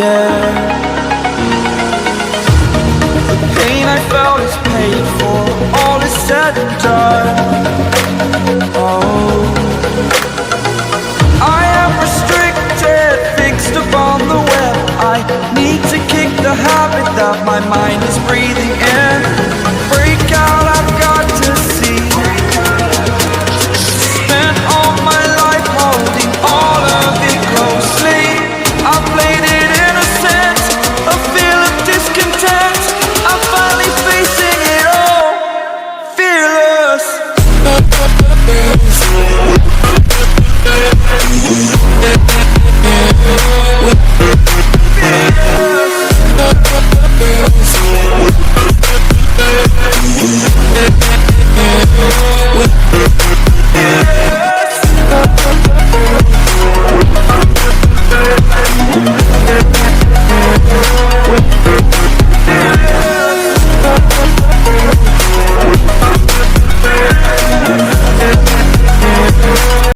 air. The pain I felt is paid for, all is said and done. Oh, I am restricted, fixed upon the web. I need to kick the habit that my mind is breathing in.